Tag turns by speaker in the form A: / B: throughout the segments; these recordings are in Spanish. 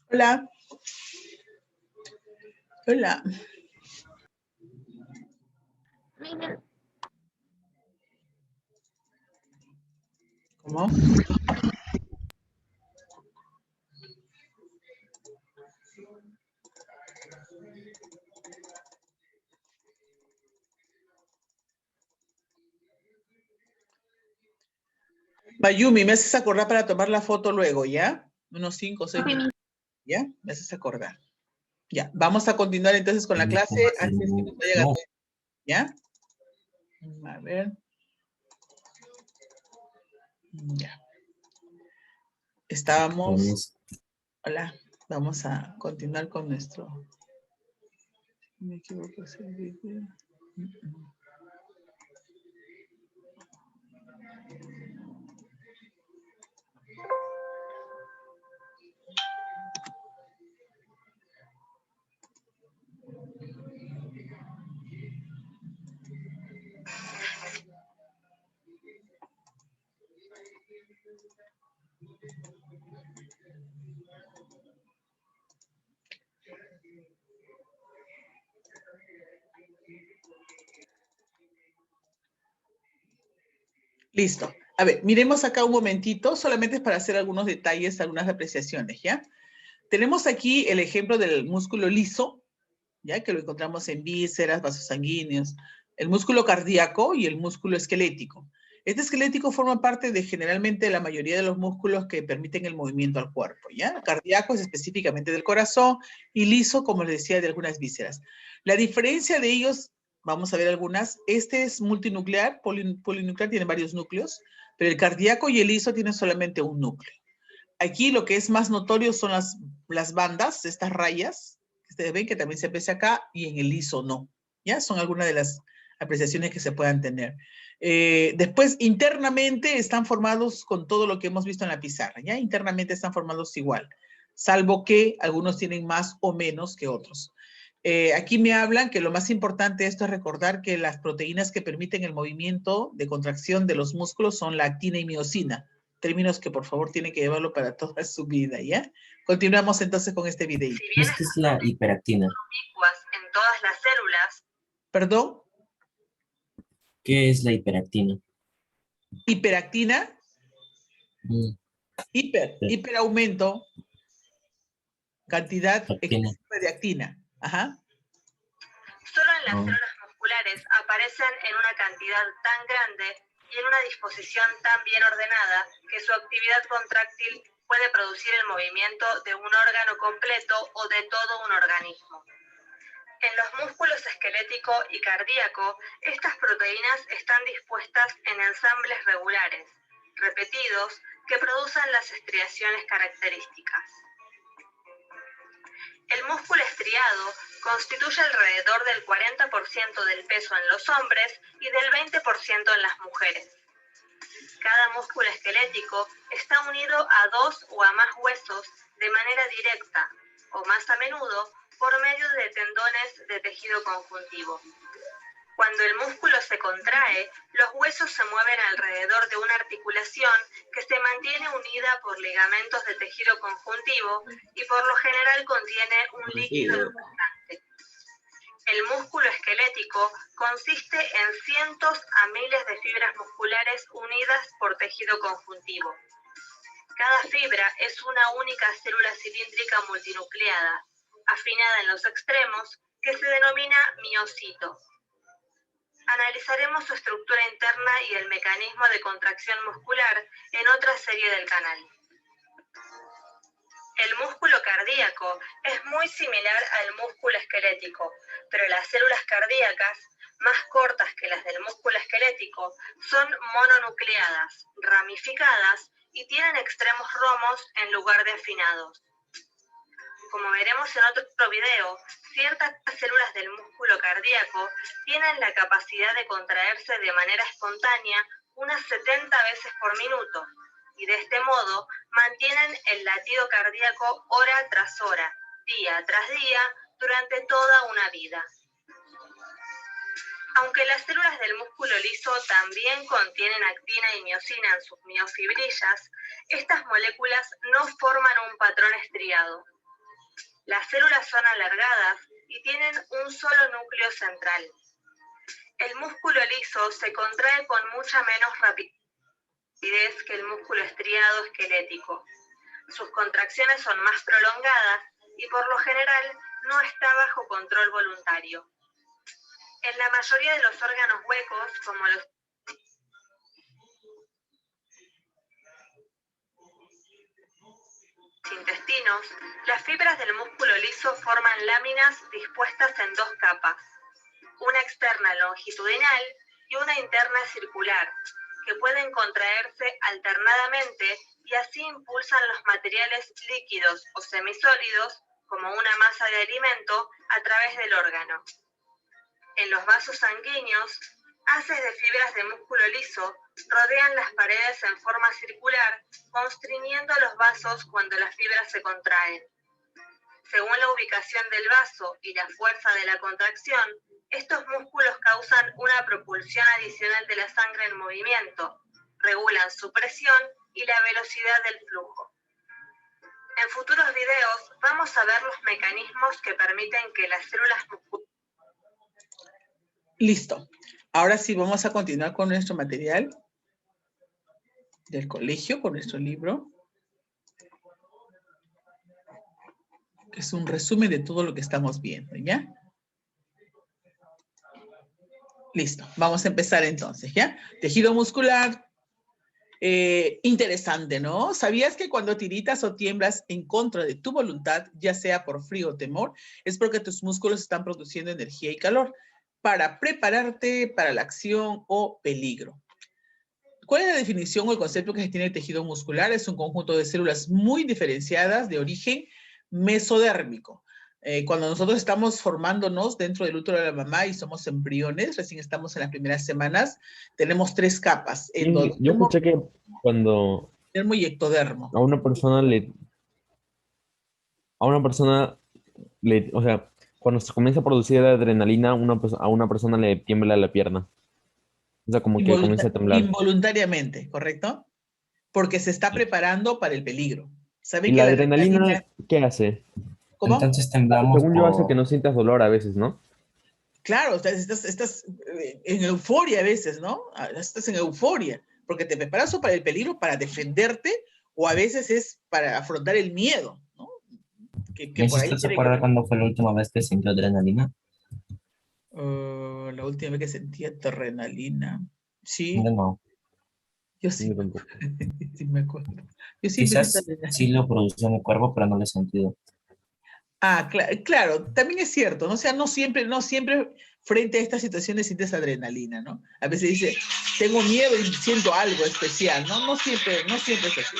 A: Hola. Hola. ¿Cómo? Mayumi, me haces acordar para tomar la foto luego, ¿ya? Unos 5 o 6 minutos, ¿ya? Me haces acordar. Ya, vamos a continuar entonces con la clase antes que nos vaya a... ¿Ya? A ver. Ya. Estábamos... Hola, vamos a continuar con nuestro... Me equivoco, es el video. Listo. A ver, miremos acá un momentito, solamente es para hacer algunos detalles, algunas apreciaciones, ¿ya? Tenemos aquí el ejemplo del músculo liso, ¿ya? Que lo encontramos en vísceras, vasos sanguíneos, el músculo cardíaco y el músculo esquelético. Este esquelético forma parte de generalmente la mayoría de los músculos que permiten el movimiento al cuerpo, ¿ya? Cardíaco es específicamente del corazón y liso, como les decía, de algunas vísceras. La diferencia de ellos, vamos a ver algunas, este es multinuclear, polinuclear, tiene varios núcleos, pero el cardíaco y el liso tienen solamente un núcleo. Aquí lo que es más notorio son las bandas, estas rayas, que ustedes ven que también se aprecia acá, y en el liso no. ¿Ya? Son algunas de las apreciaciones que se puedan tener. Después, internamente están formados con todo lo que hemos visto en la pizarra. ¿Ya? Internamente están formados igual, salvo que algunos tienen más o menos que otros. Aquí me hablan que lo más importante de esto es recordar que las proteínas que permiten el movimiento de contracción de los músculos son la actina y miosina, términos que por favor tiene que llevarlo para toda su vida, ¿ya? Continuamos entonces con este video.
B: Si bien ¿qué es la hiperactina?
C: En todas las células.
A: ¿Perdón?
B: ¿Qué es la hiperactina?
A: ¿Hiperactina? Hiperaumento, cantidad excesiva de actina. Ajá.
C: Solo en las células musculares aparecen en una cantidad tan grande y en una disposición tan bien ordenada que su actividad contráctil puede producir el movimiento de un órgano completo o de todo un organismo. En los músculos esquelético y cardíaco, estas proteínas están dispuestas en ensambles regulares, repetidos, que producen las estriaciones características. El músculo estriado constituye alrededor del 40% del peso en los hombres y del 20% en las mujeres. Cada músculo esquelético está unido a 2 o a más huesos de manera directa o más a menudo por medio de tendones de tejido conjuntivo. Cuando el músculo se contrae, los huesos se mueven alrededor de una articulación que se mantiene unida por ligamentos de tejido conjuntivo y por lo general contiene un líquido lubricante. El músculo esquelético consiste en cientos a miles de fibras musculares unidas por tejido conjuntivo. Cada fibra es una única célula cilíndrica multinucleada, afinada en los extremos, que se denomina miocito. Analizaremos su estructura interna y el mecanismo de contracción muscular en otra serie del canal. El músculo cardíaco es muy similar al músculo esquelético, pero las células cardíacas, más cortas que las del músculo esquelético, son mononucleadas, ramificadas y tienen extremos romos en lugar de afinados. Como veremos en otro video, ciertas células del músculo cardíaco tienen la capacidad de contraerse de manera espontánea unas 70 veces por minuto, y de este modo mantienen el latido cardíaco hora tras hora, día tras día, durante toda una vida. Aunque las células del músculo liso también contienen actina y miosina en sus miofibrillas, estas moléculas no forman un patrón estriado. Las células son alargadas y tienen un solo núcleo central. El músculo liso se contrae con mucha menos rapidez que el músculo estriado esquelético. Sus contracciones son más prolongadas y por lo general no está bajo control voluntario. En la mayoría de los órganos huecos, como los intestinos, las fibras del músculo liso forman láminas dispuestas en dos capas, una externa longitudinal y una interna circular, que pueden contraerse alternadamente y así impulsan los materiales líquidos o semisólidos, como una masa de alimento, a través del órgano. En los vasos sanguíneos, haces de fibras de músculo liso rodean las paredes en forma circular, constriñendo los vasos cuando las fibras se contraen. Según la ubicación del vaso y la fuerza de la contracción, estos músculos causan una propulsión adicional de la sangre en movimiento, regulan su presión y la velocidad del flujo. En futuros videos vamos a ver los mecanismos que permiten que las células musculares...
A: Listo. Ahora sí vamos a continuar con nuestro material del colegio, con nuestro libro. Que es un resumen de todo lo que estamos viendo, ¿ya? Listo. Vamos a empezar entonces, ¿ya? Tejido muscular. Interesante, ¿no? ¿Sabías que cuando tiritas o tiemblas en contra de tu voluntad, ya sea por frío o temor, es porque tus músculos están produciendo energía y calor para prepararte para la acción o peligro? ¿Cuál es la definición o el concepto que se tiene de tejido muscular? Es un conjunto de células muy diferenciadas de origen mesodérmico. Cuando nosotros estamos formándonos dentro del útero de la mamá y somos embriones, recién estamos en las primeras semanas, tenemos tres capas.
D: Yo escuché que cuando
A: Endodermo y ectodermo.
D: a una persona o sea, cuando se comienza a producir adrenalina, a una persona le tiembla la pierna. O sea, como que comienza a temblar.
A: Involuntariamente, ¿correcto? Porque se está preparando para el peligro. ¿Sabe
D: ¿Y
A: que
D: la adrenalina qué hace?
A: ¿Cómo?
B: Entonces temblamos
D: Según yo, hace que
B: por...
D: no sientas dolor a veces, ¿no?
A: Claro, estás en euforia a veces, ¿no? Estás en euforia, porque te preparas o para el peligro, para defenderte, o a veces es para afrontar el miedo, ¿no? Que por ahí
B: ¿Usted se
A: tiene que
B: acuerda
A: ver.
B: cuándo fue la última vez que sintió adrenalina?
A: La última vez que sentía adrenalina. Sí,
B: No.
A: yo sí,
D: Yo tampoco.
A: sí me acuerdo. Yo sí
B: Quizás
A: adrenalina.
B: sí lo produció mi cuerpo, pero no lo he sentido.
A: Ah, claro, también es cierto, ¿no? O sea, no siempre frente a estas situaciones sientes adrenalina, ¿no? A veces dice, tengo miedo y siento algo especial, ¿no? No siempre es así.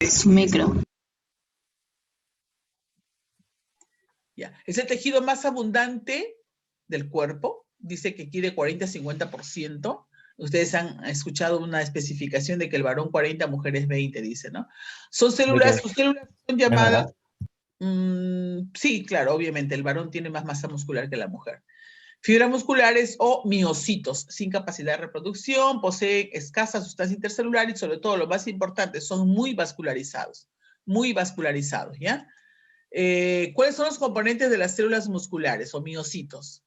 E: Su micro.
A: Ya. Es el tejido más abundante del cuerpo, dice que quiere 40-50%. Ustedes han escuchado una especificación de que el varón 40, mujeres 20, dice, ¿no? Sus células son llamadas... sí, claro, obviamente, el varón tiene más masa muscular que la mujer. Fibras musculares o miocitos, sin capacidad de reproducción, poseen escasa sustancia intercelular y sobre todo, lo más importante, son muy vascularizados, ¿ya? ¿Cuáles son los componentes de las células musculares o miocitos?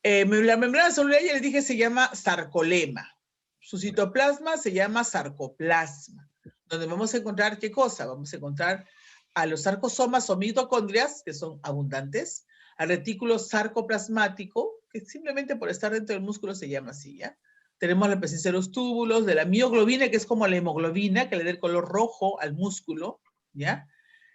A: La membrana celular, ya les dije, se llama sarcolema. Su citoplasma se llama sarcoplasma. Donde vamos a encontrar, ¿qué cosa? Vamos a encontrar a los sarcosomas o mitocondrias, que son abundantes, al retículo sarcoplasmático, que simplemente por estar dentro del músculo se llama así, ¿ya? Tenemos la presencia de los túbulos, de la mioglobina, que es como la hemoglobina, que le da el color rojo al músculo, ¿ya?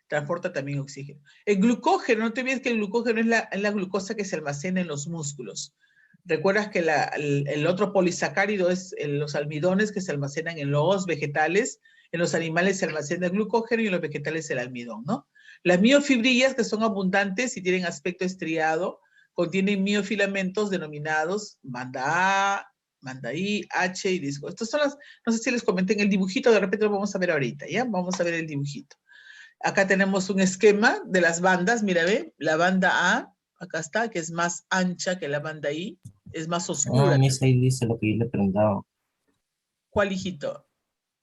A: Transporta también oxígeno. El glucógeno, no te olvides que el glucógeno es la glucosa que se almacena en los músculos. Recuerdas que el otro polisacárido es los almidones que se almacenan en los vegetales, en los animales se almacena el glucógeno y en los vegetales el almidón, ¿no? Las miofibrillas, que son abundantes y tienen aspecto estriado, contienen miofilamentos denominados banda A, banda I, H y disco. Estas son las, no sé si les comenté en el dibujito, de repente lo vamos a ver ahorita, ¿ya? Vamos a ver el dibujito. Acá tenemos un esquema de las bandas, mira, ve, la banda A, acá está, que es más ancha que la banda I, es más oscura.
B: Ah, Miss, ahí dice lo que yo le preguntaba.
A: ¿Cuál, hijito?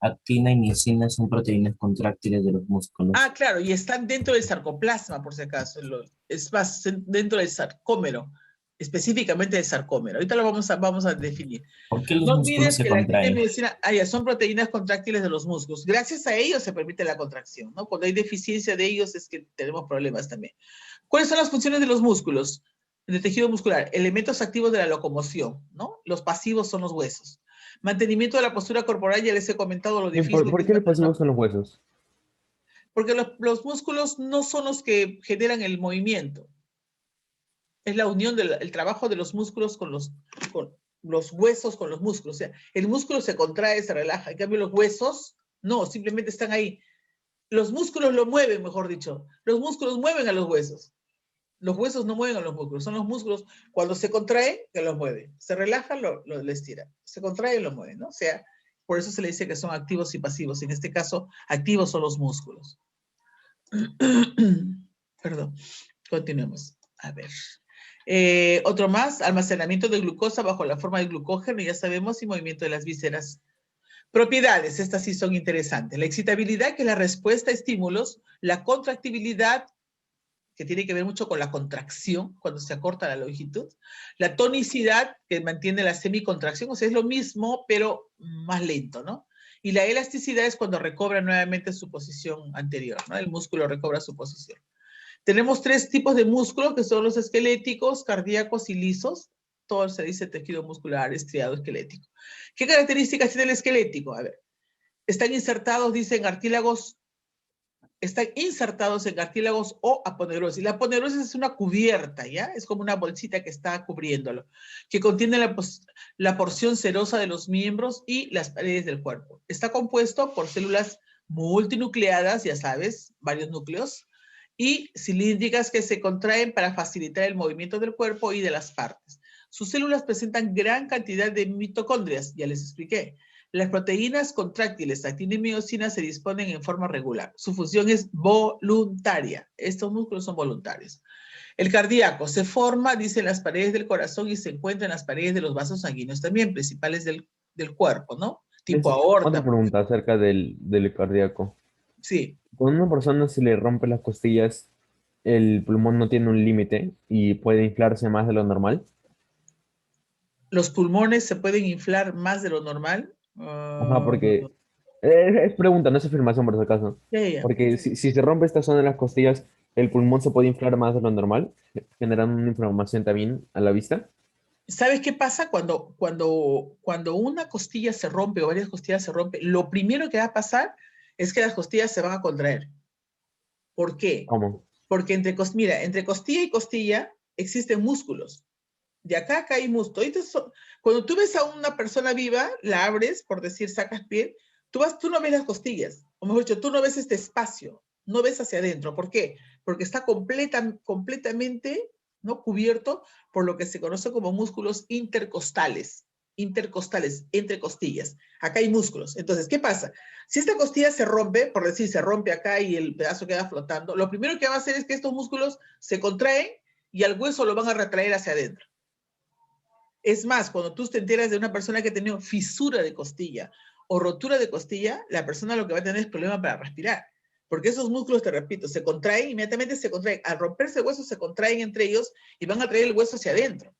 B: Actina y miosina son proteínas contráctiles de los músculos.
A: Ah, claro, y están dentro del sarcoplasma, por si acaso. Es más, dentro del sarcómero, específicamente del sarcómero. Ahorita lo vamos a definir.
B: ¿Por qué los
A: No
B: músculos
A: olvides
B: se
A: que la actina y
B: contraen?
A: miosina son proteínas contráctiles de los músculos. Gracias a ellos se permite la contracción, ¿no? Cuando hay deficiencia de ellos es que tenemos problemas también. ¿Cuáles son las funciones de los músculos? Del tejido muscular, elementos activos de la locomoción, ¿no? Los pasivos son los huesos. Mantenimiento de la postura corporal, ya les he comentado lo difícil que
D: ¿Por
A: es
D: qué los
A: mantener
D: pasivos son los huesos?
A: porque los músculos no son los que generan el movimiento. Es la unión del trabajo de los músculos con los huesos, con los músculos. O sea, el músculo se contrae, se relaja. En cambio, los huesos, no, simplemente están ahí. Los músculos lo mueven, mejor dicho. Los músculos mueven a los huesos. Los huesos no mueven a los músculos. Son los músculos, cuando se contraen, que los mueven. Se relajan, lo estiran. Se contraen, lo mueven, ¿no? O sea, por eso se le dice que son activos y pasivos. En este caso, activos son los músculos. Perdón, continuemos. A ver. Otro más, almacenamiento de glucosa bajo la forma de glucógeno, ya sabemos, y movimiento de las vísceras. Propiedades, estas sí son interesantes. La excitabilidad, que es la respuesta a estímulos, la contractibilidad, que tiene que ver mucho con la contracción, cuando se acorta la longitud, la tonicidad, que mantiene la semicontracción, o sea, es lo mismo, pero más lento, ¿no? Y la elasticidad es cuando recobra nuevamente su posición anterior, ¿no? El músculo recobra su posición. Tenemos tres tipos de músculos, que son los esqueléticos, cardíacos y lisos. Todo se dice tejido muscular, estriado, esquelético. ¿Qué características tiene el esquelético? A ver, están insertados, dicen, están insertados en cartílagos o aponeurosis. La aponeurosis es una cubierta, ¿ya? Es como una bolsita que está cubriéndolo, que contiene la porción serosa de los miembros y las paredes del cuerpo. Está compuesto por células multinucleadas, ya sabes, varios núcleos, y cilíndricas que se contraen para facilitar el movimiento del cuerpo y de las partes. Sus células presentan gran cantidad de mitocondrias, ya les expliqué. Las proteínas contráctiles, actina y miosina, se disponen en forma regular. Su función es voluntaria. Estos músculos son voluntarios. El cardíaco se forma, dice, en las paredes del corazón y se encuentra en las paredes de los vasos sanguíneos también, principales del cuerpo, ¿no? Tipo
D: Otra
A: aorta.
D: pregunta acerca del cardíaco.
A: Sí.
D: Cuando a una persona se le rompe las costillas, el pulmón no tiene un límite y puede inflarse más de lo normal.
A: ¿Los pulmones se pueden inflar más de lo normal?
D: Ajá, porque es pregunta, no es afirmación por si acaso.
A: Ya.
D: Porque si se rompe esta zona de las costillas, el pulmón se puede inflar más de lo normal, generando una inflamación también a la vista.
A: ¿Sabes qué pasa cuando una costilla se rompe o varias costillas se rompen? Lo primero que va a pasar es que las costillas se van a contraer. ¿Por qué?
D: ¿Cómo?
A: Porque entre costilla y costilla existen músculos. De acá a acá hay músculo. Cuando tú ves a una persona viva, la abres, por decir, sacas piel, tú no ves las costillas. O mejor dicho, tú no ves este espacio, no ves hacia adentro. ¿Por qué? Porque está completamente, ¿no?, cubierto por lo que se conoce como músculos intercostales, entre costillas. Acá hay músculos. Entonces, ¿qué pasa? Si esta costilla se rompe, por decir, se rompe acá y el pedazo queda flotando, lo primero que va a hacer es que estos músculos se contraen y al hueso lo van a retraer hacia adentro. Es más, cuando tú te enteras de una persona que ha tenido fisura de costilla o rotura de costilla, la persona lo que va a tener es problema para respirar. Porque esos músculos, te repito, se contraen, inmediatamente se contraen. Al romperse el hueso, se contraen entre ellos y van a traer el hueso hacia adentro.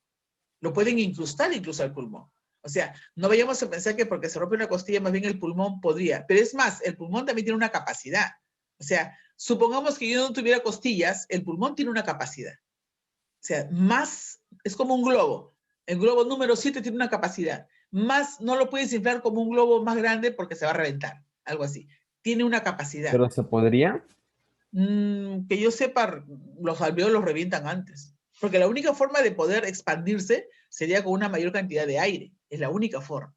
A: Lo pueden incrustar incluso al pulmón. O sea, no vayamos a pensar que porque se rompe una costilla, más bien el pulmón podría. Pero es más, el pulmón también tiene una capacidad. O sea, supongamos que yo no tuviera costillas, el pulmón tiene una capacidad. O sea, más, es como un globo. El globo número 7 tiene una capacidad. Más no lo puedes inflar como un globo más grande porque se va a reventar. Algo así. Tiene una capacidad.
D: ¿Pero se podría?
A: Que yo sepa, los alveolos revientan antes. Porque la única forma de poder expandirse sería con una mayor cantidad de aire. Es la única forma.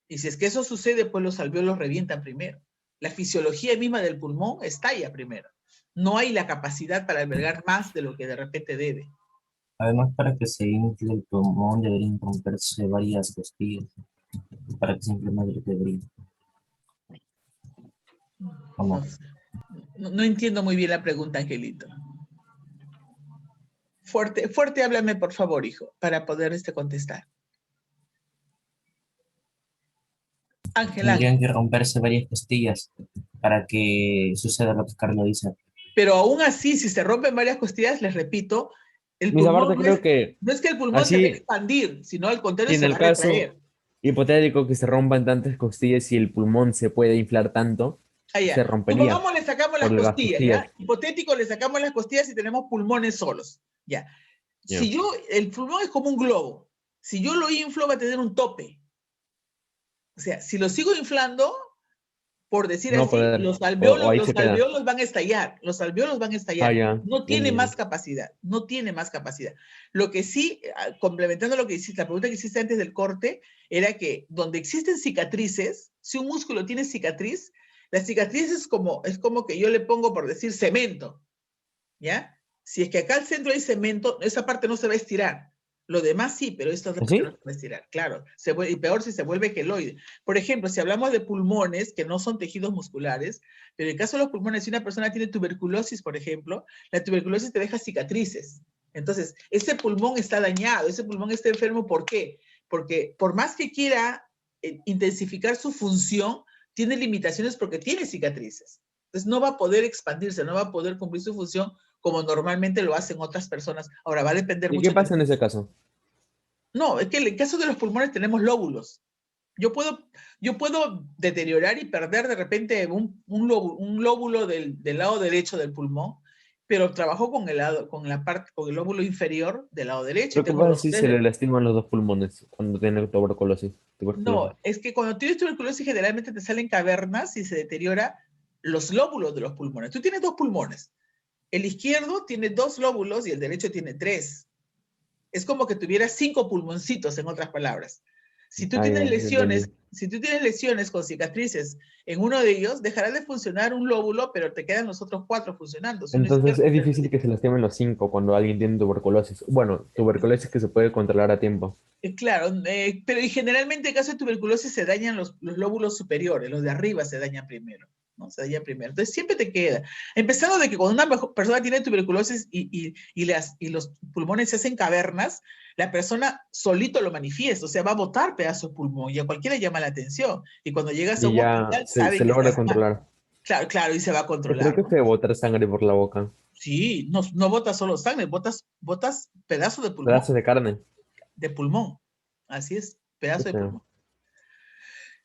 A: Y si es que eso sucede, pues los alvéolos revientan primero. La fisiología misma del pulmón estalla primero. No hay la capacidad para albergar más de lo que de repente debe.
B: Además, para que se infle el pulmón deberían romperse varias costillas para que se infle más de lo que debería. ¿O no?
A: No entiendo muy bien la pregunta, Angelito. Fuerte, háblame, por favor, hijo, para poder contestar. Ángel.
B: Tendrían que romperse varias costillas para que suceda lo que Carlos dice.
A: Pero aún así, si se rompen varias costillas, les repito, el
D: Mis
A: pulmón
D: aparte creo que
A: no es que el pulmón
D: así,
A: se va a expandir, sino al contrario
D: y en
A: se
D: el
A: va a
D: caso
A: retraer.
D: hipotético que se rompan tantas costillas y el pulmón se puede inflar tanto, se rompería
A: Supongamos le sacamos las
D: por las
A: costillas,
D: costillas.
A: ¿ya? Hipotético, le sacamos las costillas y tenemos pulmones solos, ¿ya?
D: Ya.
A: Si el pulmón es como un globo. Si yo lo inflo, va a tener un tope. O sea, si lo sigo inflando, por decir
D: No
A: así,
D: poder,
A: los
D: o ahí
A: alvéolos
D: se queda.
A: van a estallar. Los alvéolos van a
D: Ah,
A: estallar.
D: ya,
A: No
D: ya,
A: tiene
D: ya.
A: más capacidad. No tiene más capacidad. Lo que sí, complementando lo que hiciste, la pregunta que hiciste antes del corte, era que donde existen cicatrices, si un músculo tiene cicatriz, la cicatriz es como que yo le pongo, por decir, cemento, ¿ya? Si es que acá al centro hay cemento, esa parte no se va a estirar. Lo demás sí, pero esta otra parte
D: ¿Sí?
A: no se va a estirar, claro. Y peor si se vuelve queloide. Por ejemplo, si hablamos de pulmones, que no son tejidos musculares, pero en el caso de los pulmones, si una persona tiene tuberculosis, por ejemplo, la tuberculosis te deja cicatrices. Entonces, ese pulmón está dañado, ese pulmón está enfermo, ¿por qué? Porque por más que quiera intensificar su función, tiene limitaciones porque tiene cicatrices. Entonces, no va a poder expandirse, no va a poder cumplir su función como normalmente lo hacen otras personas. Ahora, va a depender
D: ¿Y
A: mucho.
D: qué pasa en ese caso?
A: No, es que en el caso de los pulmones tenemos lóbulos. Yo puedo deteriorar y perder de repente un lóbulo del lado derecho del pulmón, pero trabajo con el lóbulo inferior del lado derecho y
D: ¿Pero qué
A: tengo
D: pasa
A: los
D: si se
A: tres.
D: le lastiman los dos pulmones cuando tiene tuberculosis?
A: No, es que cuando tienes tuberculosis generalmente te salen cavernas y se deteriora los lóbulos de los pulmones. Tú tienes dos pulmones. El izquierdo tiene 2 lóbulos y el derecho tiene 3. Es como que tuvieras 5 pulmoncitos, en otras palabras. Si tú tienes lesiones con cicatrices en uno de ellos, dejará de funcionar un lóbulo, pero te quedan los otros 4 funcionando.
D: Entonces es difícil que se lastimen los 5 cuando alguien tiene tuberculosis. Bueno, tuberculosis que se puede controlar a tiempo.
A: Claro, pero y generalmente en caso de tuberculosis se dañan los lóbulos superiores, los de arriba se dañan primero. ¿No? Se dañan primero. Entonces siempre te queda. Empezando de que cuando una persona tiene tuberculosis y los pulmones se hacen cavernas, la persona solito lo manifiesta, o sea, va a botar pedazos de pulmón y a cualquiera le llama la atención. Y cuando llegas a
D: Y
A: un
D: ya
A: hospital,
D: se
A: saben que
D: logra
A: estás mal.
D: controlar.
A: Claro, claro, y se va a
D: Pero creo
A: controlar,
D: que
A: ¿no?
D: se botar sangre por la boca.
A: Sí, no botas solo sangre, botas pedazos de pulmón.
D: Pedazos de carne.
A: De pulmón. Así es,
D: Qué
A: pedazo de
D: feo.
A: pulmón.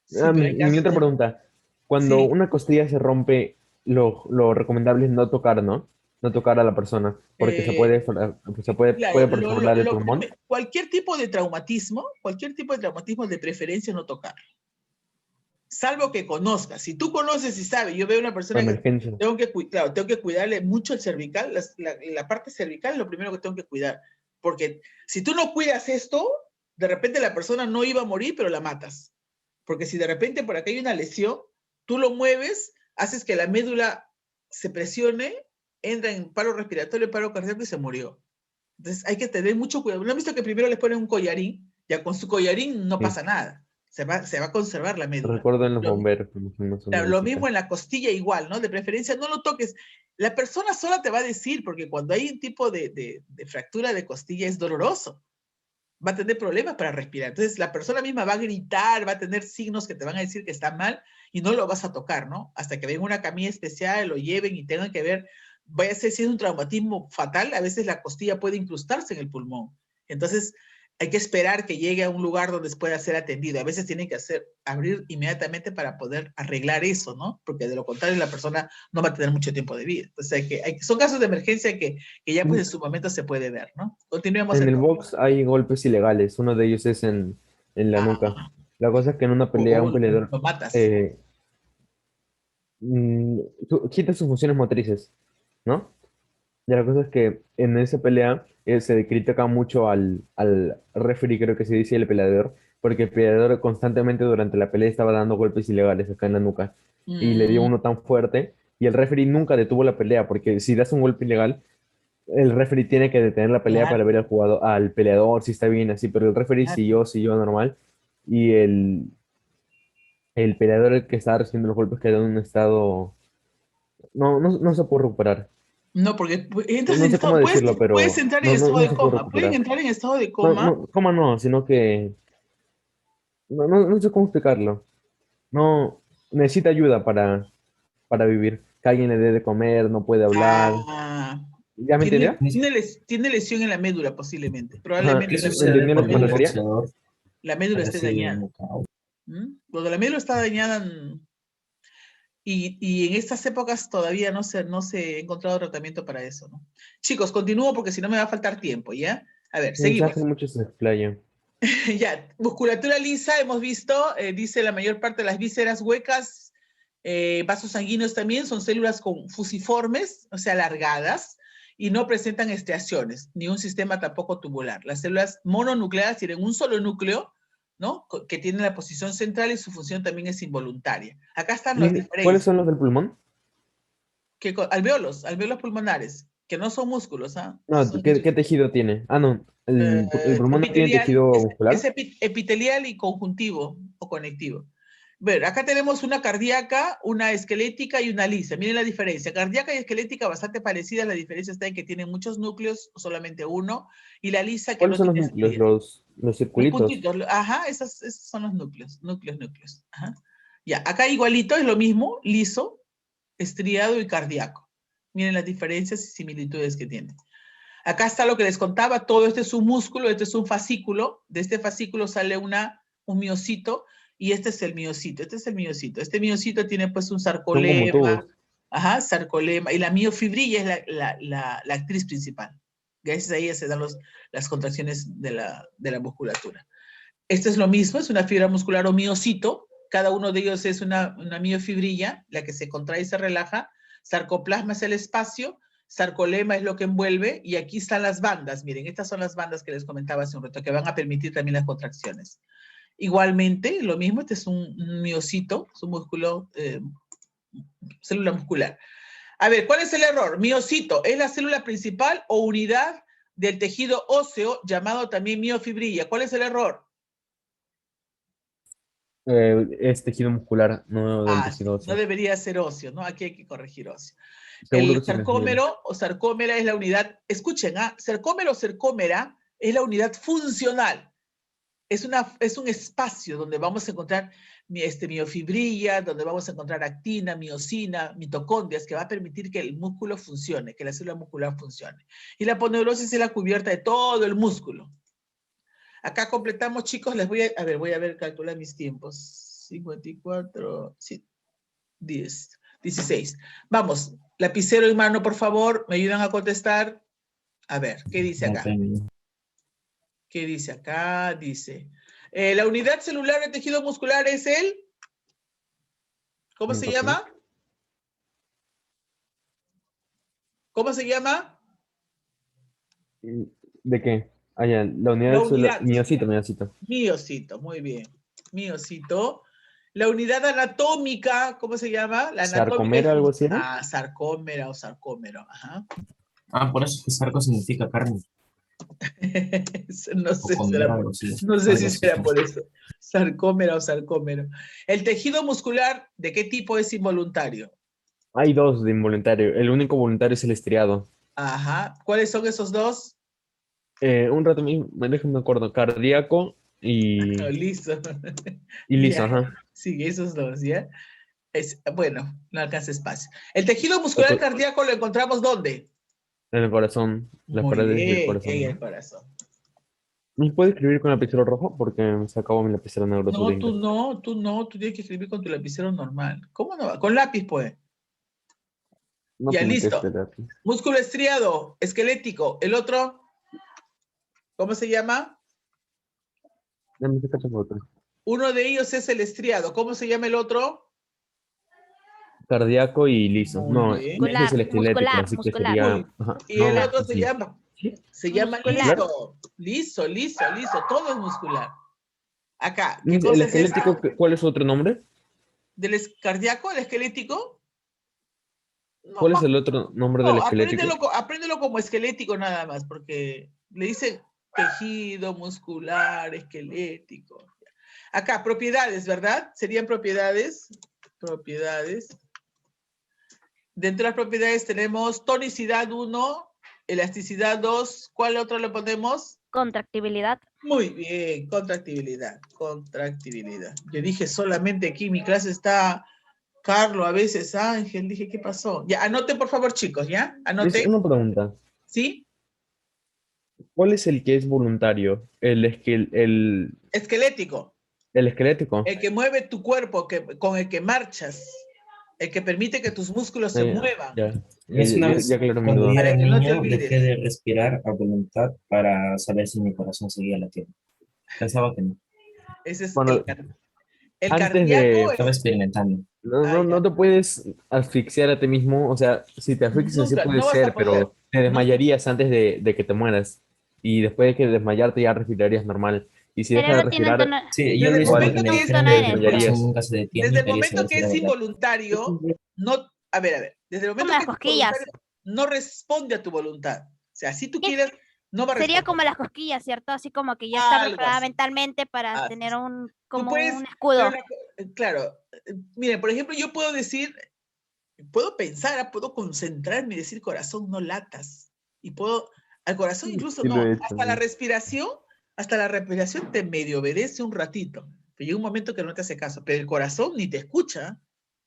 A: Sí, pero hay
D: Mi
A: casos
D: otra
A: de...
D: pregunta. Cuando
A: Sí.
D: una costilla se rompe, lo recomendable es no tocar, ¿no? No tocar a la persona, porque puede
A: Claro,
D: perforar el pulmón.
A: cualquier tipo de traumatismo, de preferencia no tocar. Salvo que conozcas. Si tú conoces y sabes, yo veo una
D: Por
A: persona que
D: emergencia.
A: tengo que cuidarle mucho el cervical, la parte cervical es lo primero que tengo que cuidar. Porque si tú no cuidas esto, de repente la persona no iba a morir, pero la matas. Porque si de repente por acá hay una lesión, tú lo mueves, haces que la médula se presione, entra en paro respiratorio, paro cardíaco y se murió. Entonces hay que tener mucho cuidado. ¿No han visto que primero les ponen un collarín? Ya con su collarín no
D: Sí.
A: pasa nada. Se va a conservar la médula.
D: Recuerdo en los
A: Lo,
D: bomberos. Que me hicimos una
A: claro, lo
D: visita.
A: mismo en la costilla igual, ¿no? De preferencia no lo toques. La persona sola te va a decir, porque cuando hay un tipo de fractura de costilla es doloroso. Va a tener problemas para respirar. Entonces la persona misma va a gritar, va a tener signos que te van a decir que está mal y no lo vas a tocar, ¿no? Hasta que venga una camilla especial, lo lleven y tengan que ver, vaya a ser si es un traumatismo fatal, a veces la costilla puede incrustarse en el pulmón. Entonces hay que esperar que llegue a un lugar donde pueda ser atendido. A veces tienen que abrir inmediatamente para poder arreglar eso, ¿no? Porque de lo contrario la persona no va a tener mucho tiempo de vida. Entonces son casos de emergencia que ya pues en su momento se puede ver, ¿no? Continuemos
D: En el
A: entonces.
D: box hay golpes ilegales. Uno de ellos es en la nuca.
A: Ah,
D: La cosa es que en una pelea, un peleador
A: lo matas.
D: eh, quita sus funciones motrices, ¿no? Y la cosa es que en esa pelea se critica mucho al referee, creo que se dice, el peleador, porque el peleador constantemente durante la pelea estaba dando golpes ilegales acá en la nuca y le dio
A: Mm,
D: uno tan fuerte y el referee nunca detuvo la pelea, porque si das un golpe ilegal, el referee tiene que detener la pelea para
A: claro,
D: ver al jugador, al peleador si está bien así, pero el referee
A: claro.
D: siguió normal y el peleador el que estaba recibiendo los golpes quedó en un estado, no se puede recuperar.
A: No, porque entras
D: No
A: en
D: sé cómo
A: estado,
D: decirlo,
A: puedes
D: pero
A: entrar en estado
D: no
A: de
D: se puede
A: coma, pueden
D: recuperar.
A: entrar en estado de coma.
D: ¿Cómo no? Sino que no sé cómo explicarlo. No, necesita ayuda para vivir. Que alguien le dé de comer, no puede hablar.
A: Ah,
D: ¿Ya me entendió?
A: tiene lesión en la médula posiblemente.
D: Ajá,
B: ¿Qué
A: Probablemente
B: sucede
D: ¿entendió a lo que
B: cuando
D: me
B: un
D: refería?
B: boxeador
A: la médula esté
B: recibe un
A: dañada.
B: knockout?
A: Cuando la médula está dañada y en estas épocas todavía no se ha encontrado tratamiento para eso, ¿no? Chicos, continúo porque si no me va a faltar tiempo, ¿ya? A ver,
D: El
A: seguimos.
D: mensaje mucho se explaya.
A: Ya, musculatura lisa, hemos visto, dice la mayor parte de las vísceras huecas, vasos sanguíneos también, son células con fusiformes, o sea, alargadas, y no presentan estriaciones, ni un sistema tampoco tubular. Las células mononucleares tienen un solo núcleo, ¿no? Que tiene la posición central y su función también es involuntaria. Acá están las
D: ¿Cuáles
A: diferencias.
D: son los del pulmón?
A: Alvéolos pulmonares, que no son músculos, ¿ah?
D: No, ¿qué tejido tiene? Ah, no, el pulmón no tiene
A: Epitelial,
D: tejido muscular.
A: epitelial y conjuntivo o conectivo. Ver, acá tenemos una cardíaca, una esquelética y una lisa. Miren la diferencia. Cardíaca y esquelética bastante parecidas. La diferencia está en que tienen muchos núcleos, o solamente uno, y la lisa que
D: ¿Cuáles
A: no
D: son los
A: tiene
D: núcleos?
A: estrías.
D: Los
A: Los
D: circulitos.
A: puntitos, ajá, esos son los núcleos. Ajá. Ya, acá igualito es lo mismo, liso, estriado y cardíaco. Miren las diferencias y similitudes que tienen. Acá está lo que les contaba, todo este es un músculo, este es un fascículo, de este fascículo sale un miocito, y este es el miocito, Este miocito tiene pues un
D: Son como
A: sarcolema,
D: tubos.
A: ajá, sarcolema, y la miofibrilla es la actriz principal. Gracias a ella se dan las contracciones de la musculatura. Esto es lo mismo, es una fibra muscular o miocito, cada uno de ellos es una miofibrilla, la que se contrae y se relaja, sarcoplasma es el espacio, sarcolema es lo que envuelve, y aquí están las bandas, miren, estas son las bandas que les comentaba hace un rato, que van a permitir también las contracciones. Igualmente, lo mismo, este es un miocito, es un músculo, célula muscular. A ver, ¿cuál es el error? Miocito, ¿es la célula principal o unidad del tejido óseo, llamado también miofibrilla? ¿Cuál es el error?
D: Es tejido muscular, no del
A: Ah,
D: tejido
A: no
D: óseo.
A: debería ser óseo, ¿no? Aquí hay que corregir óseo.
D: Seguro
A: El
D: que se refiere.
A: sarcómero o sarcómera es la unidad, escuchen, sarcómero o sarcómera es la unidad funcional. Es un espacio donde vamos a encontrar miofibrilla, donde vamos a encontrar actina, miocina, mitocondrias, que va a permitir que el músculo funcione, que la célula muscular funcione. Y la aponeurosis es la cubierta de todo el músculo. Acá completamos, chicos, voy a ver, calcular mis tiempos. 54, sí, 10, 16. Vamos, lapicero en mano, por favor, me ayudan a contestar. A ver, ¿qué dice
B: No
A: acá?
B: tengo.
A: ¿Qué dice acá? Dice, la unidad celular del tejido muscular es ¿cómo se
D: Ok.
A: llama? ¿Cómo se llama?
D: ¿De qué? Ah, ya, la unidad
A: La
D: del suelo.
A: unidad,
D: Miocito.
A: miocito, muy bien, miocito. La unidad anatómica, ¿cómo se llama? La anatómica y
D: ¿Sarcomera, algo así era?
A: sarcómera o sarcómero, ajá.
B: Ah, por eso es que sarco significa carne.
A: No
B: O
A: sé,
B: comer algo así.
A: no sé
B: Algo
A: si
B: así.
A: será por eso. Sarcómera o sarcómero. El tejido muscular, ¿de qué tipo es involuntario?
D: Hay dos de involuntario. El único voluntario es el estriado.
A: Ajá. ¿Cuáles son esos dos?
D: Un rato déjame me acuerdo. Cardíaco
A: Listo.
D: y liso,
A: Ya.
D: ajá.
A: Sí, esos dos, ¿ya? Bueno, no alcanza espacio. El tejido muscular
D: Otro-
A: cardíaco lo encontramos ¿dónde?
D: En el corazón, las
A: Muy
D: paredes del
A: bien, en
D: corazón.
A: el corazón.
D: ¿Me puede escribir con lapicero rojo? Porque se acabó mi lapicero negro
A: No,
D: sudinta.
A: tú tienes que escribir con tu lapicero normal. ¿Cómo no va? Con lápiz, pues.
D: No
A: Ya,
D: pinté
A: listo.
D: este lápiz.
A: Músculo estriado, esquelético. El otro, ¿cómo se llama?
D: Dame ese otro.
A: Uno de ellos es el estriado. ¿Cómo se llama el otro?
D: Cardíaco y liso.
A: Muy
D: No,
A: bien.
D: liso es el esquelético,
E: Muscular,
D: así que
E: muscular.
D: sería... ajá,
A: Y el
D: no,
A: otro se
D: sí.
A: llama
E: Muscular.
A: liso, todo es muscular. Acá, ¿qué
D: El
A: cosa es
D: esquelético,
A: esta?
D: ¿cuál es su otro nombre?
A: Cardíaco, el esquelético? No,
D: ¿Cuál es el otro nombre del
A: no,
D: esquelético?
A: apréndelo como esquelético nada más, porque le dice tejido, muscular, esquelético. Acá, propiedades, ¿verdad? Serían propiedades. Propiedades. Dentro de las propiedades tenemos tonicidad 1, elasticidad 2. ¿Cuál otro le ponemos?
E: Contractibilidad.
A: Muy bien, contractibilidad. Contractibilidad. Yo dije solamente aquí, mi clase está Carlos, a veces Ángel. Dije, ¿qué pasó? Ya, anoten por favor, chicos, ¿ya?
D: Es
A: Anoten.
D: una pregunta.
A: ¿Sí?
D: ¿Cuál es el que es voluntario?
A: Esquelético.
D: El esquelético.
A: El que mueve tu cuerpo, con el que marchas. El que permite que tus músculos se muevan.
D: Ya,
B: Es una vez,
D: ya aclaró mi
B: cuando
D: duda.
B: yo
A: Para
B: era
A: que no te
B: niño,
A: olvides.
B: dejé de respirar a voluntad para saber si mi corazón seguía latiendo. Pensaba que no.
A: Ese es
D: Bueno,
A: el
D: antes
A: cardíaco.
D: de...
B: Estaba experimentando.
A: Ya.
D: No te puedes asfixiar a ti mismo. O sea, si te asfixias sí
A: Nunca,
D: puede
A: no vas a
D: ser,
A: poder.
D: pero te desmayarías antes de que te mueras. Y después de que desmayarte ya respirarías normal. Y si
E: El
D: dejas de
E: cerebro tiene un
D: respirar,
E: tono,
B: Sí, yo
A: Desde
B: lo
A: el
B: hice
D: igual
B: porque
A: momento
B: me
A: que
E: un
A: es,
B: dijeron
E: tono
B: de
E: de
B: que el
E: energía.
B: corazón
D: desmayarías.
B: nunca se detiene
A: desde
B: y
A: el
B: quería
A: momento
B: saber
A: que
B: si era
A: es
B: verdad.
A: involuntario, no, a ver, desde el momento
E: Como
A: que
E: las
A: es
E: cosquillas.
A: involuntario, no responde a tu voluntad. O sea, si tú
E: ¿Qué?
A: quieres, no va a
E: Sería
A: responder.
E: como las cosquillas, ¿cierto? Así como que ya está
A: Algo
E: preparada
A: así.
E: mentalmente para
A: Así
E: tener
A: es. Tú
E: como
A: puedes,
E: un
A: pero
E: escudo.
A: claro, miren, por ejemplo, yo puedo decir, puedo pensar, puedo concentrarme y decir corazón, no latas. Y puedo, al corazón incluso
D: Sí lo
A: no,
D: he hecho.
A: hasta la respiración te medio obedece un ratito. Pero llega un momento que no te hace caso, pero el corazón ni te escucha.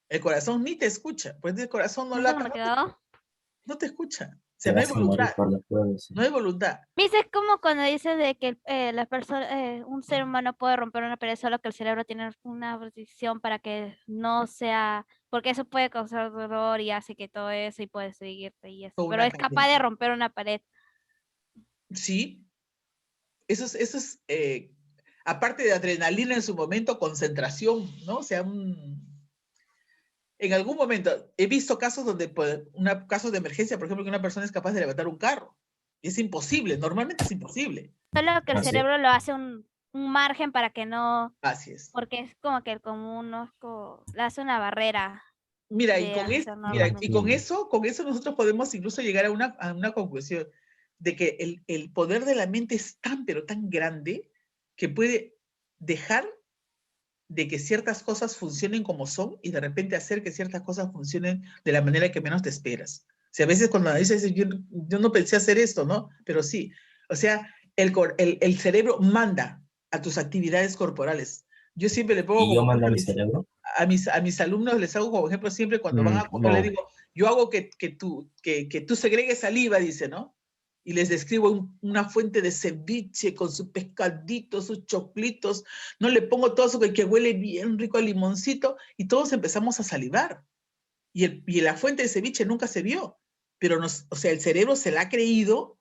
A: El corazón ni te escucha. Pues el corazón no
E: ¿No sé
A: lata,
E: cómo quedó?
A: no te escucha. O
B: Te
A: sea, no hay
B: vas a morir
A: voluntad.
B: por los juegos.
A: No hay voluntad.
E: ¿Viste? Es como cuando dices de que la persona, un ser humano puede romper una pared, solo que el cerebro tiene una decisión para que no sea, porque eso puede causar dolor y hace que todo eso y puede seguirte y eso.
A: Con
E: Pero
A: una
E: es capaz
A: cadencia.
E: de romper una pared.
A: Sí, aparte de adrenalina en su momento, concentración, ¿no? O sea, en algún momento he visto casos donde, casos de emergencia, por ejemplo, que una persona es capaz de levantar un carro. Es imposible, normalmente es imposible.
E: Solo que el
B: Así.
E: cerebro lo hace un margen para que no,
A: Así es.
E: porque es como que el común no es como, le hace una barrera
A: Mira,
E: de hacer
A: y
E: normalmente.
A: con eso nosotros podemos incluso llegar a una conclusión de que el poder de la mente es tan, pero tan grande que puede dejar de que ciertas cosas funcionen como son y de repente hacer que ciertas cosas funcionen de la manera que menos te esperas. O sea, a veces cuando dices, yo no pensé hacer esto, ¿no? Pero sí, o sea, el cerebro manda a tus actividades corporales. Yo siempre le pongo
B: Y yo
A: como
B: mando
A: ejemplo
B: a mi cerebro.
A: a mis alumnos, les hago como ejemplo siempre cuando van a comer, les
D: No.
A: digo, yo hago que tú segregues saliva, dice, ¿no? Y les describo una fuente de ceviche con su pescadito, sus choclitos, no le pongo todo eso que huele bien rico a limoncito y todos empezamos a salivar. Y la fuente de ceviche nunca se vio, pero o sea, el cerebro se la ha creído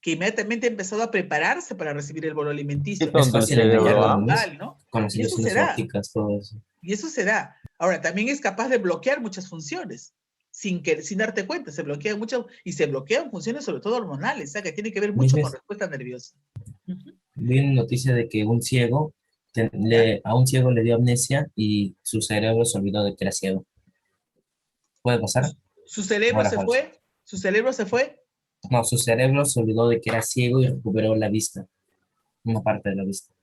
A: que inmediatamente ha empezado a prepararse para recibir el bolo alimenticio.
D: Qué tonto el
B: Es fácil engañar
D: cerebro,
B: a
D: ¿ah?
B: los niños
A: Normal, ¿no?
B: con las
A: Y eso
B: ilusiones
A: se da.
B: ópticas, todo eso.
A: Y eso se da. Ahora, también es capaz de bloquear muchas funciones, sin darte cuenta. Se bloquean muchas, y se bloquean funciones sobre todo hormonales, o sea, que tiene que ver mucho con
B: ¿Ves?
A: respuesta nerviosa. Ujú.
B: Vi una noticia de que un ciego,
A: ¿Ya?
B: a un ciego le dio amnesia y su cerebro se olvidó de que era ciego. ¿Puede pasar?
A: Su
B: ¿O
A: cerebro
B: era
A: se
B: falso?
A: fue, su cerebro se fue.
B: No, su cerebro se olvidó de que era ciego y recuperó la vista, una parte de la vista.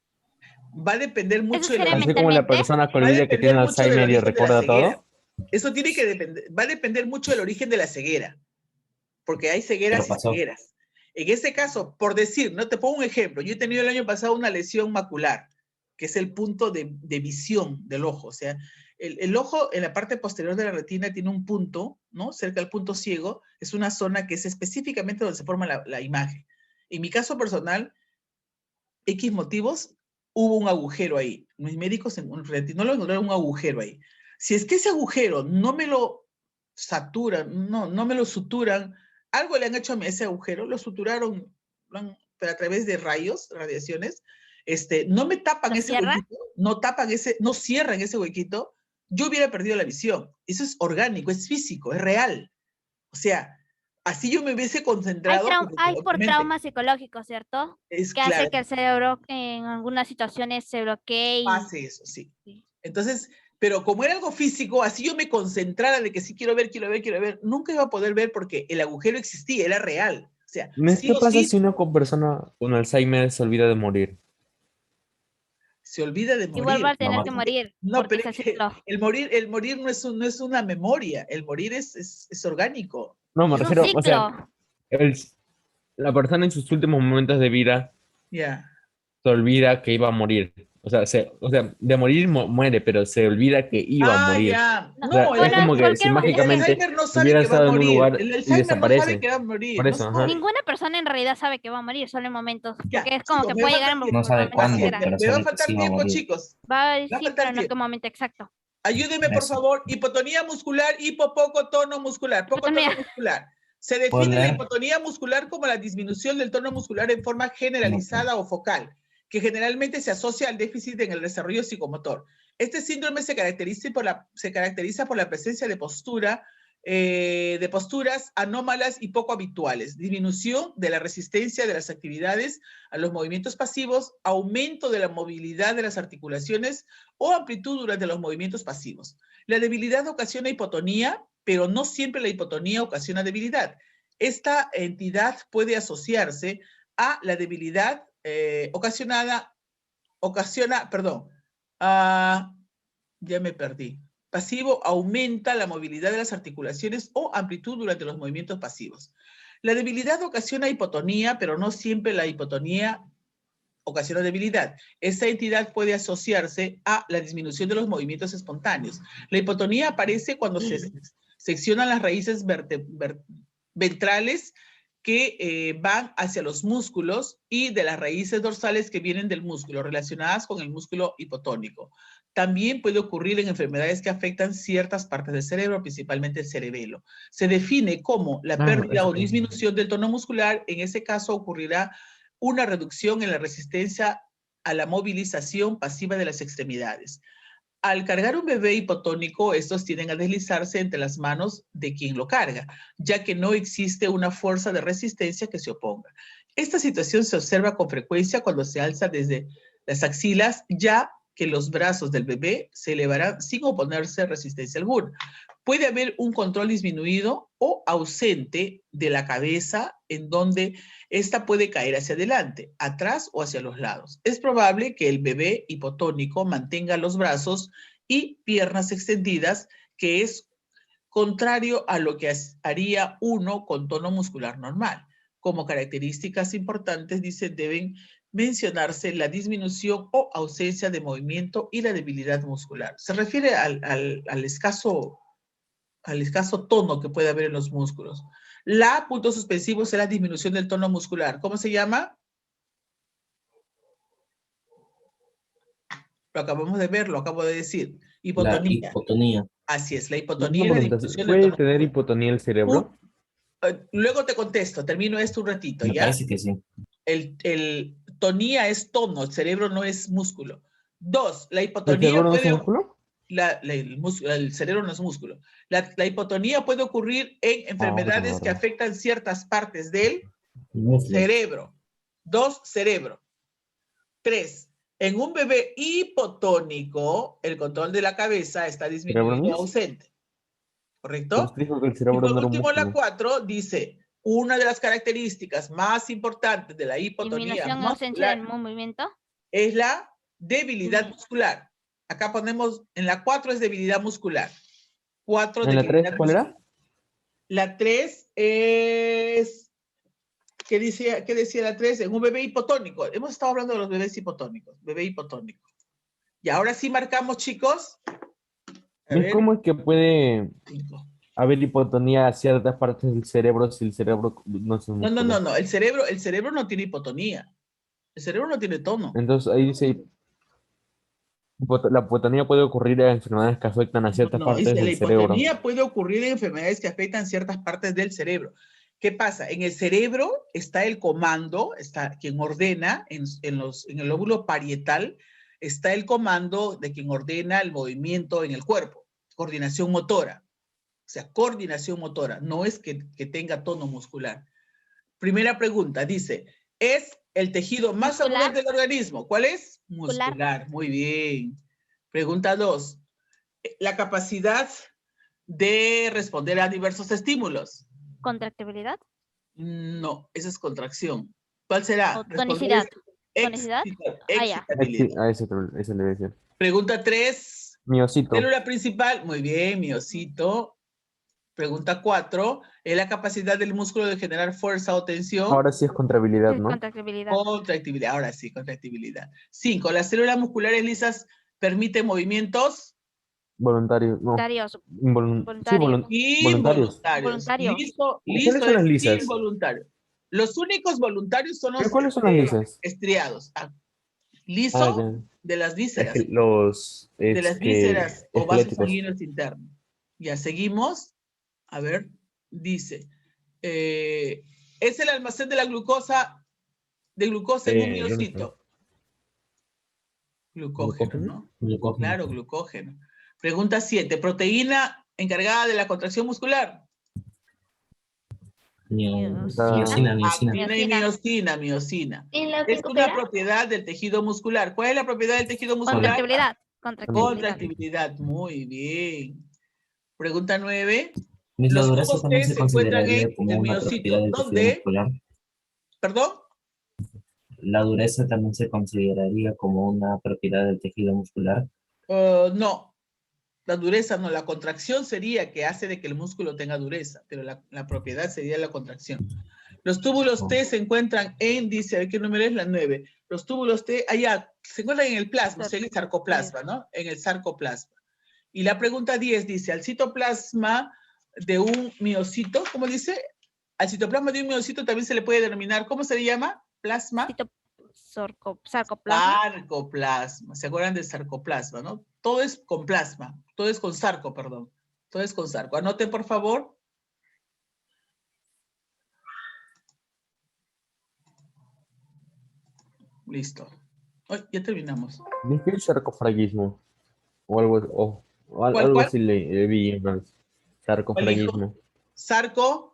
A: Va a depender
E: ¿Eso
A: mucho del
E: sería
A: origen.
D: Así como la
E: mentalmente?
D: persona que
A: Va a
D: olvida que
A: depender
D: tiene
A: mucho del
D: Alzheimer y
A: origen de la
D: recuerda
A: ceguera.
D: todo.
A: Eso tiene que depender, va a depender mucho del origen de la ceguera, porque hay cegueras
B: Pero
A: y
B: pasó.
A: cegueras. En este caso, por decir, no te pongo un ejemplo, yo he tenido el año pasado una lesión macular, que es el punto de visión del ojo. O sea, el ojo en la parte posterior de la retina tiene un punto, ¿no? Cerca del punto ciego, es una zona que es específicamente donde se forma la imagen. En mi caso personal, X motivos, hubo un agujero ahí. Mis médicos en un retinólogo encontraron un agujero ahí. Si es que ese agujero no me lo saturan, no me lo suturan, algo le han hecho a ese agujero, lo suturaron pero a través de rayos, radiaciones, no me tapan
E: ¿Lo
A: ese
E: cierra?
A: huequito, no cierran ese huequito, yo hubiera perdido la visión. Eso es orgánico, es físico, es real. O sea, así yo me hubiese concentrado.
E: Hay por trauma psicológico, ¿cierto?
A: Es
E: que
A: claro,
E: hace que el cerebro en algunas situaciones se bloquee.
A: hace eso, sí. Entonces, pero como era algo físico, así yo me concentrara de que sí quiero ver, nunca iba a poder ver porque el agujero existía, era real. O sea, sí
D: ¿Qué
A: o
D: pasa
A: sí
D: si una persona con Alzheimer se olvida de morir?
A: se olvida de
E: Y vuelve
A: morir.
E: a tener
B: No,
E: que morir.
A: No,
E: porque
A: pero
E: es
A: es
E: el
A: que
E: ciclo.
A: el morir no es una memoria, el morir es orgánico.
D: No, me
E: Es un
D: refiero, o sea,
E: ciclo.
D: el- la persona en sus últimos momentos de vida
A: Ya.
D: se olvida que iba a morir. O sea, de morir muere, pero se olvida que iba a
A: Ah,
D: morir.
A: ya.
E: No,
D: O sea,
A: No,
D: es
E: bueno,
D: como que si
A: el
E: es que
D: mágicamente
A: Alzheimer no sabe
D: hubiera
A: que va a
D: estado en un
A: morir.
D: lugar
A: El
D: y
A: Alzheimer no sabe
D: desaparece.
A: que va a morir.
D: Por
A: No
D: eso, ajá.
A: sabe.
E: ninguna persona en realidad sabe que va a morir, solo en momentos.
A: Ya,
E: Porque es como
A: chicos,
E: que
A: me va
E: puede
A: a
E: llegar
A: faltar
E: en
B: No sabe
E: momentos
B: cuándo,
E: cualquiera.
B: pero
A: me va a
B: sabe que
A: faltar
B: sí va a
A: tiempo,
B: morir.
A: chicos.
E: Va a
A: Me va a
E: sí,
A: faltar
E: pero no
A: tiempo.
E: en qué momento exacto.
A: Ayúdeme, por
B: Eso.
A: favor. Hipotonía muscular, poco tono muscular. Poco tono
E: Hipotonía.
A: muscular. Se
B: ¿Puedo
A: define la
B: leer?
A: hipotonía muscular como la disminución del tono muscular en forma generalizada o focal, que generalmente se asocia al déficit en el desarrollo psicomotor. Este síndrome se caracteriza por la presencia de posturas anómalas y poco habituales, disminución de la resistencia de las actividades a los movimientos pasivos, aumento de la movilidad de las articulaciones o amplitud durante los movimientos pasivos. La debilidad ocasiona hipotonía, pero no siempre la hipotonía ocasiona debilidad. Esta entidad puede asociarse a la debilidad ya me perdí. Pasivo aumenta la movilidad de las articulaciones o amplitud durante los movimientos pasivos. La debilidad ocasiona hipotonía, pero no siempre la hipotonía ocasiona debilidad. Esta entidad puede asociarse a la disminución de los movimientos espontáneos. La hipotonía aparece cuando se seccionan las raíces ventrales que van hacia los músculos y de las raíces dorsales que vienen del músculo, relacionadas con el músculo hipotónico. También puede ocurrir en enfermedades que afectan ciertas partes del cerebro, principalmente el cerebelo. Se define como la pérdida o disminución del tono muscular. En ese caso ocurrirá una reducción en la resistencia a la movilización pasiva de las extremidades. Al cargar un bebé hipotónico, estos tienden a deslizarse entre las manos de quien lo carga, ya que no existe una fuerza de resistencia que se oponga. Esta situación se observa con frecuencia cuando se alza desde las axilas, ya que los brazos del bebé se elevarán sin oponerse resistencia alguna. Puede haber un control disminuido o ausente de la cabeza, en donde ésta puede caer hacia adelante, atrás o hacia los lados. Es probable que el bebé hipotónico mantenga los brazos y piernas extendidas, que es contrario a lo que haría uno con tono muscular normal. Como características importantes, dice, deben mencionarse la disminución o ausencia de movimiento y la debilidad muscular. Se refiere al escaso tono que puede haber en los músculos. La punto suspensivo será disminución del tono muscular. ¿Cómo se llama? Lo acabamos de ver, lo acabo de decir.
B: La
A: Hipotonía.
B: hipotonía.
A: Así es, la
D: Una
A: hipotonía es la
D: pregunta,
A: disminución del
D: ¿puede
A: tono
D: tener
A: muscular.
D: hipotonía el cerebro?
A: Luego te contesto, termino esto un ratito,
B: Me
A: ¿ya?
B: parece que sí.
A: El tonía es tono, el cerebro no es músculo. 2, la
D: ¿El
A: hipotonía
D: cerebro no es
A: puede...
D: un músculo?
A: el cerebro no es músculo. La hipotonía puede ocurrir en enfermedades que
D: verdad.
A: afectan ciertas partes del
B: Músculo.
A: cerebro. 2, cerebro. 3, en un bebé hipotónico, el control de la cabeza está disminuido o ausente. ¿Correcto?
D: Pues dijo que el
A: Y
D: cerebro
A: por
D: no era un
A: último, la
D: músculo.
A: 4 dice, una de las características más importantes de la hipotonía
E: Disminución o ausencia del
A: muscular
E: movimiento.
A: es la debilidad muscular. Acá ponemos, en la 4 es debilidad muscular. 4,
D: ¿En la 3
A: debilidad
D: cuál
A: muscular.
D: era?
A: La 3 es, ¿qué decía la 3? En un bebé hipotónico. Hemos estado hablando de los bebés hipotónicos. Bebé hipotónico. Y ahora sí marcamos, chicos. A ver.
D: ¿Cómo es que puede
A: 5.
D: haber hipotonía a ciertas partes del cerebro si el cerebro no es un músculo?
A: No. El cerebro no tiene hipotonía. El cerebro no tiene tono.
D: Entonces ahí dice, la hipotonía puede ocurrir en enfermedades que afectan a ciertas partes
A: La
D: del cerebro.
A: hipotonía puede ocurrir en enfermedades que afectan ciertas partes del cerebro. ¿Qué pasa? En el cerebro está el comando, está quien ordena, en el lóbulo parietal, está el comando de quien ordena el movimiento en el cuerpo. coordinación motora. O sea, coordinación motora, no es que tenga tono muscular. Primera pregunta, dice, ¿es el tejido más
E: Muscular.
A: abundante del organismo? ¿Cuál es?
E: Muscular.
A: Muscular, muy bien. Pregunta 2, la capacidad de responder a diversos estímulos.
E: Contractibilidad.
A: No, esa es contracción. ¿Cuál será?
E: O tonicidad.
A: Excitabilidad.
E: Ya.
D: A eso le voy a decir.
A: Pregunta 3.
D: Miocito.
A: Célula principal. Muy bien, miocito. Pregunta 4. ¿Es la capacidad del músculo de generar fuerza o tensión?
D: Ahora sí es contractibilidad, ¿no?
E: Contractibilidad.
A: Contractibilidad. Ahora sí, contractibilidad. 5. ¿Las células musculares lisas permiten movimientos?
D: Voluntarios, no.
E: Voluntarios.
D: Sí, voluntarios.
E: Voluntarios.
A: Listo
D: ¿Cuáles son las
A: es
D: lisas?
A: involuntario. Los únicos voluntarios son los
D: ¿Cuáles son las lisas?
A: estriados. Liso
D: ya.
A: de las vísceras.
D: Es que los
A: de las vísceras o vasos
D: esqueléticos.
A: sanguíneos internos. Ya seguimos. A ver, dice, es el almacén de la glucosa, en un miocito. Glucógeno, ¿no?
B: Glucógeno.
A: Claro, glucógeno. Pregunta 7. Proteína encargada de la contracción muscular.
B: Miocina.
A: Actina y miocina. Es una propiedad del tejido muscular. ¿Cuál es la propiedad del tejido muscular? Contractibilidad. Muy bien. Pregunta 9.
B: La
A: Los
B: dureza
A: tubos
B: también
A: T
B: se
A: se encuentran
B: consideraría
A: en
B: como
A: el
B: una propiedad
A: miocito.
B: del tejido
A: ¿Dónde?
B: muscular.
A: ¿Perdón?
B: La dureza también se consideraría como una propiedad del tejido muscular.
A: No. La dureza no, la contracción sería que hace de que el músculo tenga dureza, pero la propiedad sería la contracción. Los túbulos T se encuentran en, dice, a ver qué número es, la 9. Los túbulos T, allá, se encuentran en el plasma, o sea, en el sarcoplasma, ¿no? En el sarcoplasma. Y la pregunta 10 dice, al citoplasma de un miocito, ¿cómo dice? Al citoplasma de un miocito también se le puede denominar, ¿cómo se le llama? Plasma.
E: Sarcoplasma.
A: Sarcoplasma. ¿Se acuerdan del sarcoplasma, no? Todo es con plasma. Todo es con sarco, perdón. Todo es con sarco. Anoten, por favor. Listo. Ay, ya terminamos.
D: ¿Viste el sarcofragismo? O algo,
A: ¿Cuál?
D: algo así le vi una vez. Sarcofragismo.
A: ¿Sarco?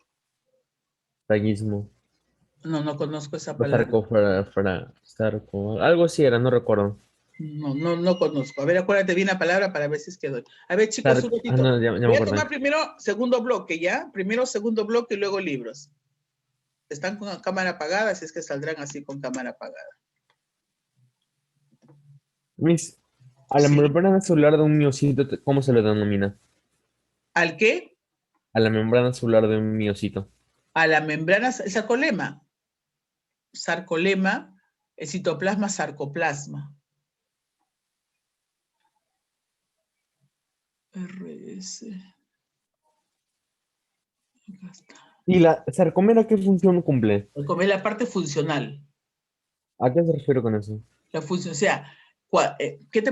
D: Fragismo.
A: No conozco esa
D: O
A: palabra.
D: sarco. Algo así era, no recuerdo.
A: No conozco. A ver, acuérdate bien la palabra para ver si es que doy. A ver, chicos, un ratito.
D: No, ya me
A: Voy a
D: acordé.
A: tomar primero segundo bloque, ¿ya? Primero segundo bloque y luego libros. Están con cámara apagada, así es que saldrán así con cámara apagada.
D: Miss, a la
A: Sí.
D: membrana celular de un miocito, ¿cómo se le denomina?
A: ¿Al qué?
D: A la membrana celular de un miocito.
A: A la membrana, el sarcolema. Sarcolema, el citoplasma, sarcoplasma. RS. Acá está.
D: ¿Y la sarcomera qué función cumple?
A: Sarcolema es la parte funcional.
D: ¿A qué se refiere con eso?
A: La función, o sea,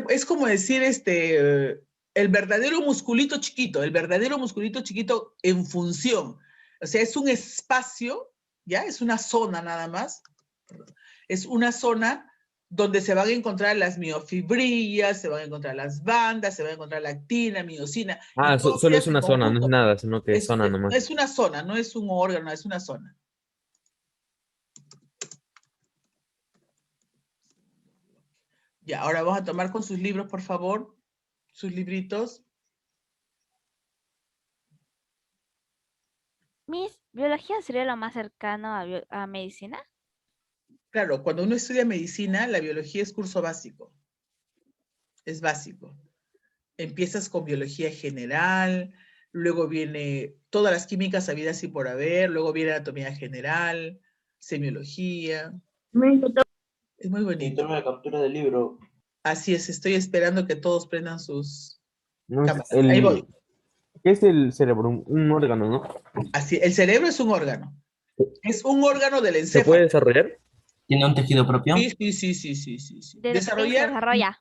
A: es como decir el verdadero musculito chiquito en función. O sea, es un espacio, ¿ya? Es una zona nada más. Perdón. Es una zona donde se van a encontrar las miofibrillas, se van a encontrar las bandas, se va a encontrar la actina, miocina.
D: Ah, solo es una zona, no es nada, sino que es zona nomás.
A: Es una zona, no es un órgano, es una zona. Ya, ahora vamos a tomar con sus libros, por favor, sus libritos.
E: Miss, ¿biología sería lo más cercano a medicina?
A: Claro, cuando uno estudia medicina, la biología es curso básico. Es básico. Empiezas con biología general, luego viene todas las químicas habidas y por haber, luego viene anatomía general, semiología. Es muy bonito.
F: La captura del libro.
A: Así es, estoy esperando que todos prendan sus cámaras.
D: El-
A: Ahí voy.
D: ¿Qué es el cerebro? Un órgano, ¿no?
A: Así, el cerebro es un órgano. Es un órgano del
D: ¿Se
A: encéfalo.
D: puede desarrollar?
B: ¿Tiene un tejido propio?
A: Sí.
E: Desde pequeño se desarrolla.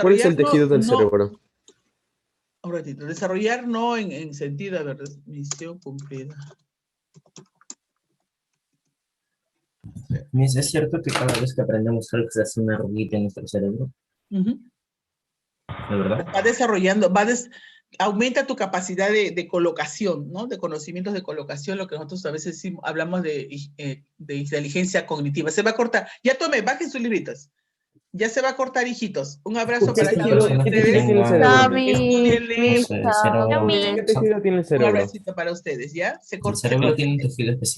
D: ¿Cuál es el tejido del
A: no,
D: cerebro?
A: un ratito. Desarrollar no en sentido, a ver, misión cumplida.
B: Miss, ¿es cierto que cada vez que aprendemos algo se hace una arruguita en nuestro cerebro?
A: Ujú.
B: ¿De verdad?
A: Va desarrollando, aumenta tu capacidad de colocación, ¿no? De conocimientos de colocación, lo que nosotros a veces hablamos de inteligencia cognitiva. Se va a cortar. Ya tome, bajen sus libritos. Ya se va a cortar, hijitos. Un abrazo para
D: ¿Qué
A: cada
D: tejido
A: uno de
D: tiene el
A: ustedes.
D: cerebro?
A: Estudienle.
B: No sé, el cerebro,
E: Yumi.
D: ¿Qué tejido tiene el
A: Un
D: cerebro?
A: abracito para ustedes, ¿ya? Se
B: el
A: corta.
B: cerebro tiene un tejido especial.